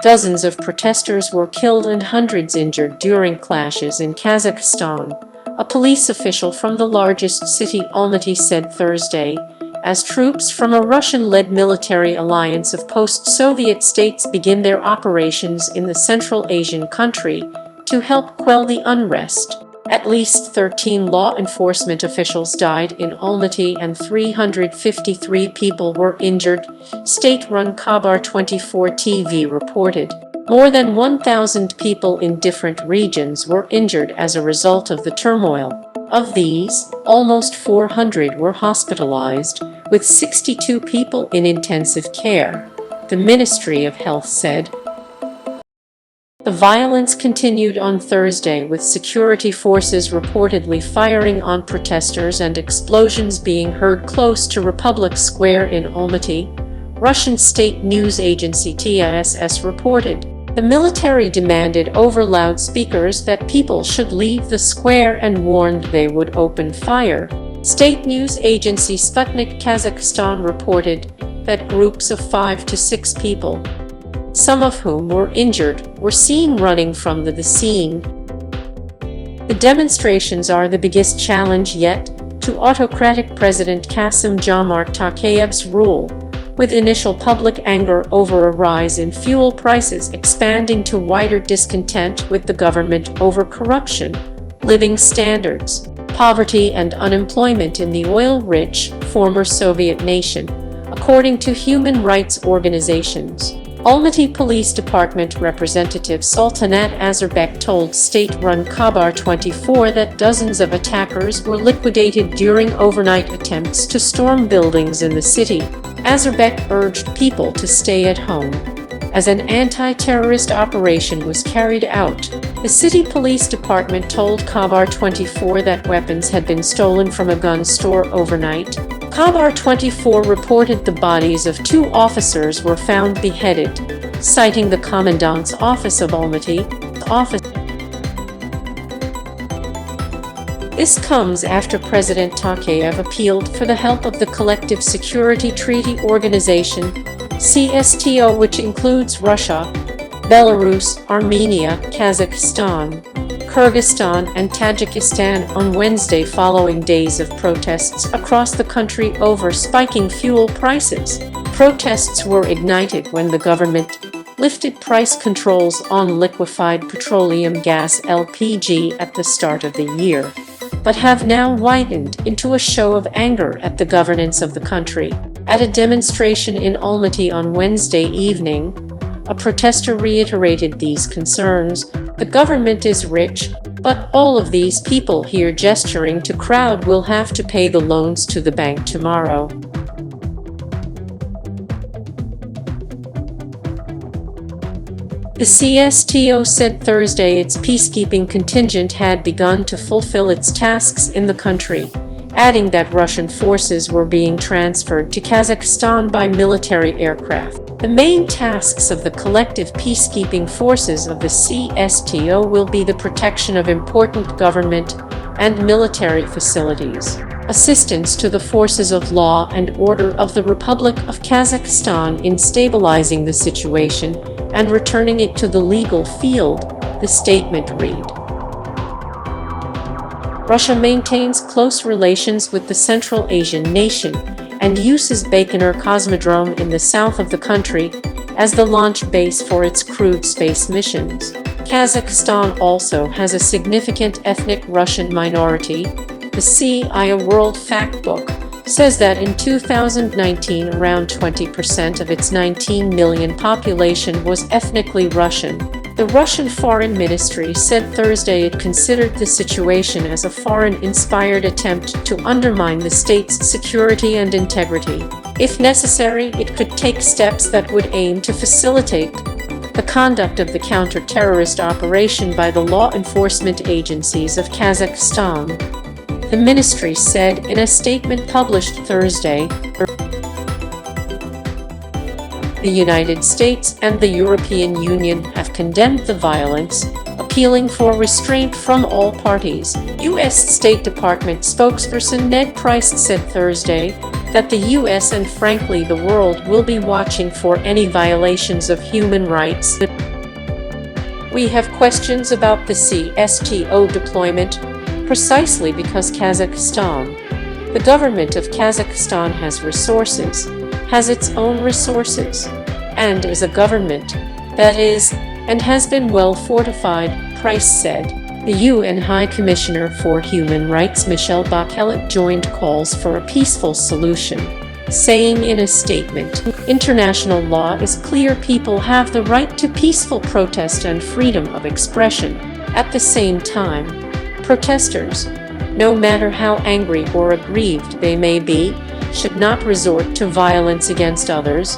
Dozens of protesters were killed and hundreds injured during clashes in Kazakhstan, a police official from the largest city Almaty said Thursday, as troops from a Russian-led military alliance of post-Soviet states begin their operations in the Central Asian country to help quell the unrest. At least 13 law enforcement officials died in Almaty and 353 people were injured, state-run Khabar 24 TV reported. More than 1,000 people in different regions were injured as a result of the turmoil. Of these, almost 400 were hospitalized, with 62 people in intensive care, the Ministry of Health said. The violence continued on Thursday, with security forces reportedly firing on protesters and explosions being heard close to Republic Square in Almaty, Russian state news agency TASS reported. The military demanded over loudspeakers that people should leave the square and warned they would open fire. State news agency Sputnik Kazakhstan reported that groups of 5 to 6 people, some of whom were injured, were seen running from the scene. The demonstrations are the biggest challenge yet to autocratic President Kassym-Jomart Tokayev's rule, with initial public anger over a rise in fuel prices expanding to wider discontent with the government over corruption, living standards, poverty and unemployment in the oil-rich, former Soviet nation, according to human rights organizations. Almaty Police Department Representative Sultanat Azerbek told state-run Khabar 24 that dozens of attackers were liquidated during overnight attempts to storm buildings in the city. Azerbek urged people to stay at home as an anti-terrorist operation was carried out. The city police department told Khabar 24 that weapons had been stolen from a gun store overnight. Khabar 24 reported the bodies of 2 officers were found beheaded, citing the Commandant's Office of Almaty. This comes after President Tokayev appealed for the help of the Collective Security Treaty Organization, CSTO, which includes Russia, Belarus, Armenia, Kazakhstan, Kyrgyzstan and Tajikistan on Wednesday, following days of protests across the country over spiking fuel prices. Protests were ignited when the government lifted price controls on liquefied petroleum gas (LPG) at the start of the year, but have now widened into a show of anger at the governance of the country. At a demonstration in Almaty on Wednesday evening, a protester reiterated these concerns. The government is rich, but all of these people here, gesturing to crowd, will have to pay the loans to the bank tomorrow. The CSTO said Thursday its peacekeeping contingent had begun to fulfill its tasks in the country, adding that Russian forces were being transferred to Kazakhstan by military aircraft. The main tasks of the collective peacekeeping forces of the CSTO will be the protection of important government and military facilities, assistance to the forces of law and order of the Republic of Kazakhstan in stabilizing the situation and returning it to the legal field, the statement read. Russia maintains close relations with the Central Asian nation and uses Baikonur Cosmodrome in the south of the country as the launch base for its crewed space missions. Kazakhstan also has a significant ethnic Russian minority. The CIA World Factbook says that in 2019 around 20% of its 19 million population was ethnically Russian. The Russian Foreign Ministry said Thursday it considered the situation as a foreign-inspired attempt to undermine the state's security and integrity. If necessary, it could take steps that would aim to facilitate the conduct of the counter-terrorist operation by the law enforcement agencies of Kazakhstan, the ministry said in a statement published Thursday. The United States and the European Union have condemned the violence, appealing for restraint from all parties. U.S. State Department spokesperson Ned Price said Thursday that the U.S. and frankly the world will be watching for any violations of human rights. We have questions about the CSTO deployment, precisely because Kazakhstan, the government of Kazakhstan has resources, has its own resources, and is a government that is, and has been well fortified, Price said. The UN High Commissioner for Human Rights Michelle Bachelet joined calls for a peaceful solution, saying in a statement, "International law is clear: people have the right to peaceful protest and freedom of expression. At the same time, protesters, no matter how angry or aggrieved they may be, should not resort to violence against others,